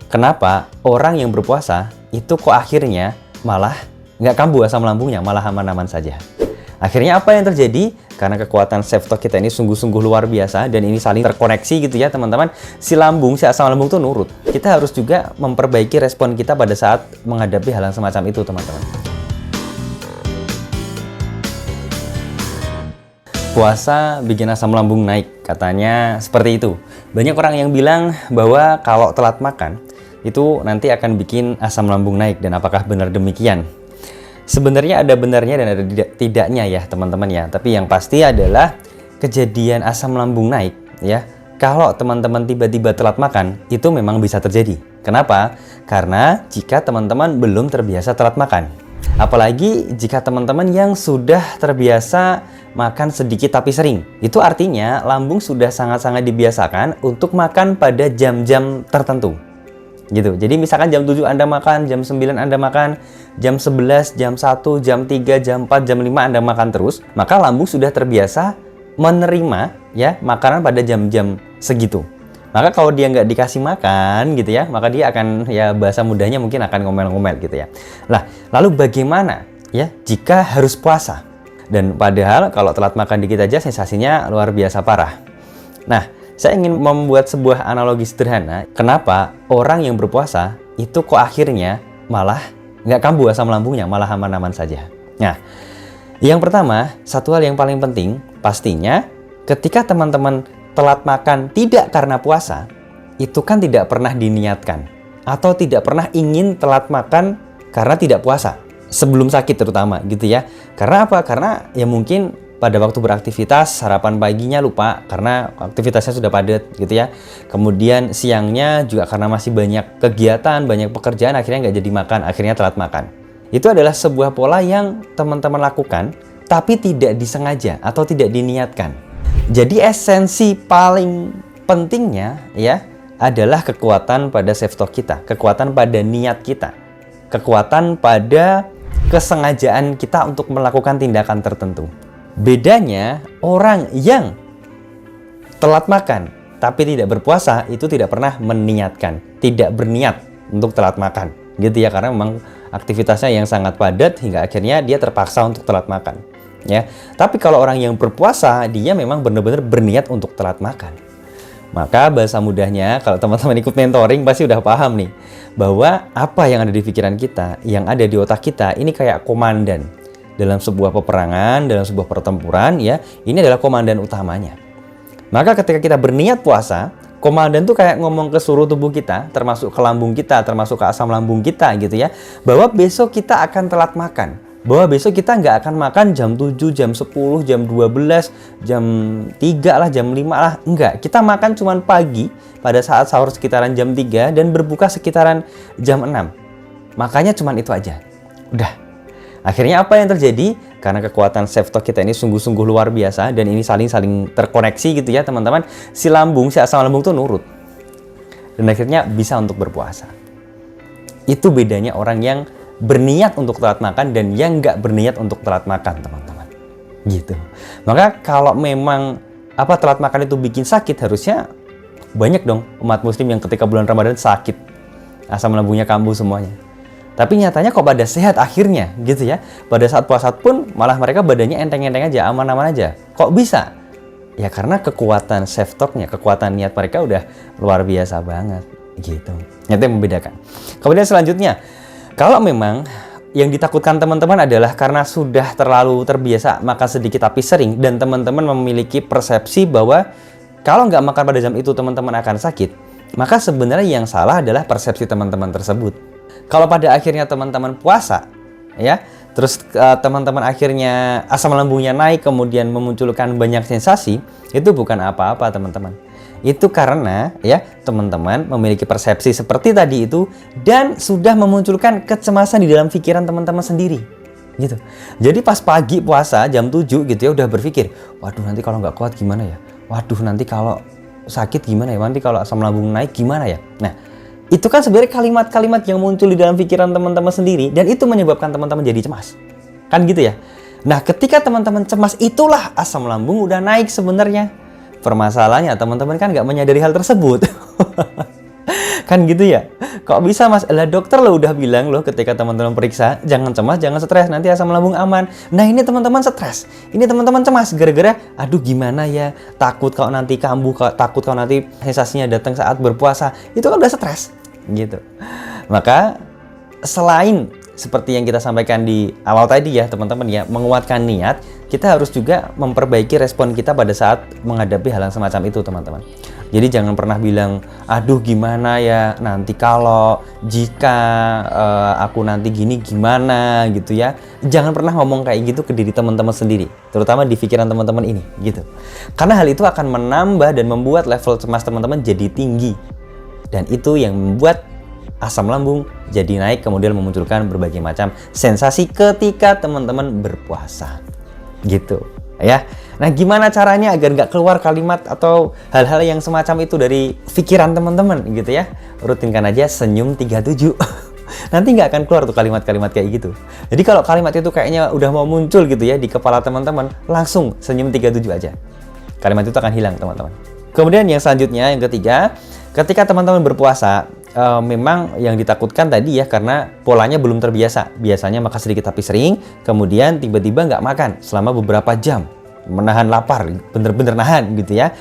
Kenapa orang yang berpuasa itu kok akhirnya malah nggak kambuh asam lambungnya, malah aman-aman saja. Akhirnya apa yang terjadi? Karena kekuatan self-talk kita ini sungguh-sungguh luar biasa dan ini saling terkoneksi gitu ya teman-teman. Si asam lambung tuh nurut. Kita harus juga memperbaiki respon kita pada saat menghadapi hal yang semacam itu teman-teman. Puasa bikin asam lambung naik, katanya seperti itu. Banyak orang yang bilang bahwa kalau telat makan, itu nanti akan bikin asam lambung naik, dan apakah benar demikian? Sebenarnya ada benarnya dan ada tidaknya ya teman-teman ya. Tapi yang pasti adalah kejadian asam lambung naik ya, kalau teman-teman tiba-tiba telat makan, itu memang bisa terjadi. Kenapa? Karena jika teman-teman belum terbiasa telat makan. Apalagi jika teman-teman yang sudah terbiasa makan sedikit tapi sering. Itu artinya lambung sudah sangat-sangat dibiasakan untuk makan pada jam-jam tertentu. Gitu. Jadi misalkan jam 7 Anda makan, jam 9 Anda makan, jam 11, jam 1, jam 3, jam 4, jam 5 Anda makan terus, maka lambung sudah terbiasa menerima ya makanan pada jam-jam segitu. Maka kalau dia nggak dikasih makan gitu ya, maka dia akan ya bahasa mudahnya mungkin akan ngomel-ngomel gitu ya. Nah, lalu bagaimana ya jika harus puasa? Dan padahal kalau telat makan dikit aja sensasinya luar biasa parah. Nah, saya ingin membuat sebuah analogi sederhana. Kenapa orang yang berpuasa itu kok akhirnya malah nggak kambuh asam lambungnya, malah aman-aman saja. Nah, yang pertama, satu hal yang paling penting, pastinya ketika teman-teman telat makan tidak karena puasa, itu kan tidak pernah diniatkan. Atau tidak pernah ingin telat makan karena tidak puasa. Sebelum sakit terutama gitu ya. Karena apa? Karena ya mungkin pada waktu beraktivitas, sarapan paginya lupa karena aktivitasnya sudah padat gitu ya. Kemudian siangnya juga karena masih banyak kegiatan, banyak pekerjaan, akhirnya nggak jadi makan, akhirnya telat makan. Itu adalah sebuah pola yang teman-teman lakukan, tapi tidak disengaja atau tidak diniatkan. Jadi esensi paling pentingnya ya adalah kekuatan pada self-talk kita, kekuatan pada niat kita, kekuatan pada kesengajaan kita untuk melakukan tindakan tertentu. Bedanya orang yang telat makan tapi tidak berpuasa itu tidak pernah meniatkan, tidak berniat untuk telat makan gitu ya, karena memang aktivitasnya yang sangat padat hingga akhirnya dia terpaksa untuk telat makan ya. Tapi kalau orang yang berpuasa dia memang benar-benar berniat untuk telat makan. Maka bahasa mudahnya kalau teman-teman ikut mentoring pasti udah paham nih bahwa apa yang ada di pikiran kita, yang ada di otak kita ini kayak komandan. Dalam sebuah peperangan, dalam sebuah pertempuran ya, ini adalah komandan utamanya. Maka ketika kita berniat puasa, komandan tuh kayak ngomong ke seluruh tubuh kita, termasuk ke lambung kita, termasuk ke asam lambung kita gitu ya, bahwa besok kita akan telat makan. Bahwa besok kita nggak akan makan jam 7, jam 10, jam 12, jam 3 lah, jam 5 lah. Enggak, kita makan cuman pagi pada saat sahur sekitaran jam 3 dan berbuka sekitaran jam 6. Makanya cuman itu aja. Udah. Akhirnya apa yang terjadi? Karena kekuatan self-talk kita ini sungguh-sungguh luar biasa dan ini saling terkoneksi gitu ya teman-teman. Si asam lambung tuh nurut. Dan akhirnya bisa untuk berpuasa. Itu bedanya orang yang berniat untuk telat makan dan yang nggak berniat untuk telat makan teman-teman. Gitu. Maka kalau memang telat makan itu bikin sakit, harusnya banyak dong umat muslim yang ketika bulan Ramadan sakit. Asam lambungnya kambuh semuanya. Tapi nyatanya kok pada sehat akhirnya gitu ya. Pada saat puasa pun malah mereka badannya enteng-enteng aja, aman-aman aja. Kok bisa? Ya karena kekuatan self-talk-nya, kekuatan niat mereka udah luar biasa banget gitu. Itu yang membedakan. Kemudian selanjutnya, kalau memang yang ditakutkan teman-teman adalah karena sudah terlalu terbiasa makan sedikit tapi sering dan teman-teman memiliki persepsi bahwa kalau nggak makan pada jam itu teman-teman akan sakit, maka sebenarnya yang salah adalah persepsi teman-teman tersebut. Kalau pada akhirnya teman-teman puasa, ya, terus teman-teman akhirnya asam lambungnya naik, kemudian memunculkan banyak sensasi, itu bukan apa-apa teman-teman. Itu karena ya teman-teman memiliki persepsi seperti tadi itu dan sudah memunculkan kecemasan di dalam pikiran teman-teman sendiri. Gitu. Jadi pas pagi puasa jam 7 gitu ya udah berpikir, waduh nanti kalau nggak kuat gimana ya? Waduh nanti kalau sakit gimana ya? Nanti kalau asam lambung naik gimana ya? Nah, itu kan sebenarnya kalimat-kalimat yang muncul di dalam pikiran teman-teman sendiri dan itu menyebabkan teman-teman jadi cemas. Kan gitu ya? Nah, ketika teman-teman cemas itulah asam lambung udah naik sebenarnya. Permasalahannya teman-teman kan nggak menyadari hal tersebut. Kan gitu ya? Kok bisa mas? Lah dokter lo udah bilang loh ketika teman-teman periksa, jangan cemas, jangan stres, nanti asam lambung aman. Nah ini teman-teman stres, ini teman-teman cemas, gara-gara aduh gimana ya, takut kalau nanti kambuh, takut kalau nanti sensasinya datang saat berpuasa, itu kan udah stres gitu. Maka selain seperti yang kita sampaikan di awal tadi ya teman-teman ya, menguatkan niat, kita harus juga memperbaiki respon kita pada saat menghadapi hal yang semacam itu teman-teman. Jadi jangan pernah bilang, aduh gimana ya nanti kalau jika aku nanti gini gimana gitu ya. Jangan pernah ngomong kayak gitu ke diri teman-teman sendiri, terutama di pikiran teman-teman ini gitu. Karena hal itu akan menambah dan membuat level cemas teman-teman jadi tinggi. Dan itu yang membuat asam lambung jadi naik, kemudian memunculkan berbagai macam sensasi ketika teman-teman berpuasa gitu ya. Nah gimana caranya agar nggak keluar kalimat atau hal-hal yang semacam itu dari pikiran teman-teman gitu ya? Rutinkan aja senyum 37. Nanti nggak akan keluar tuh kalimat-kalimat kayak gitu. Jadi kalau kalimat itu kayaknya udah mau muncul gitu ya di kepala teman-teman, langsung senyum 37 aja. Kalimat itu akan hilang teman-teman. Kemudian yang selanjutnya, yang ketiga, ketika teman-teman berpuasa, memang yang ditakutkan tadi ya karena polanya belum terbiasa. Biasanya makan sedikit tapi sering, kemudian tiba-tiba nggak makan selama beberapa jam, menahan lapar, bener-bener nahan gitu ya.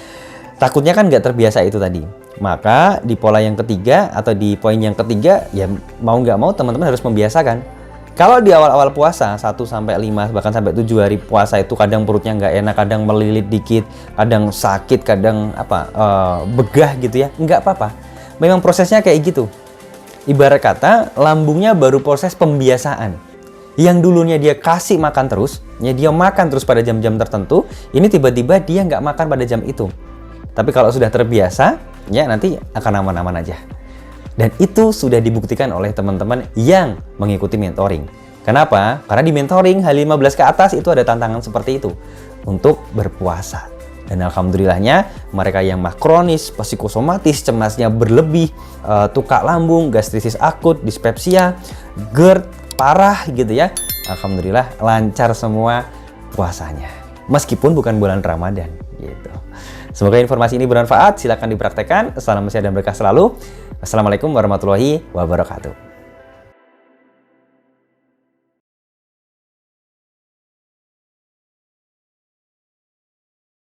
Takutnya kan nggak terbiasa itu tadi. Maka di pola yang ketiga atau di poin yang ketiga ya mau nggak mau teman-teman harus membiasakan. Kalau di awal-awal puasa 1-5 bahkan sampai 7 hari puasa itu kadang perutnya nggak enak, kadang melilit dikit, kadang sakit, kadang begah gitu ya, nggak apa-apa. Memang prosesnya kayak gitu. Ibarat kata lambungnya baru proses pembiasaan. Yang dulunya dia kasih makan terus, ya dia makan terus pada jam-jam tertentu, ini tiba-tiba dia nggak makan pada jam itu. Tapi kalau sudah terbiasa, ya nanti akan aman-aman aja. Dan itu sudah dibuktikan oleh teman-teman yang mengikuti mentoring. Kenapa? Karena di mentoring H15 ke atas itu ada tantangan seperti itu untuk berpuasa. Dan alhamdulillahnya mereka yang mah kronis, psikosomatis, cemasnya berlebih, tukak lambung, gastritis akut, dispepsia, GERD parah gitu ya. Alhamdulillah lancar semua puasanya. Meskipun bukan bulan Ramadan gitu. Semoga informasi ini bermanfaat. Silakan dipraktekkan. Salam sehat dan berkah selalu. Assalamualaikum warahmatullahi wabarakatuh.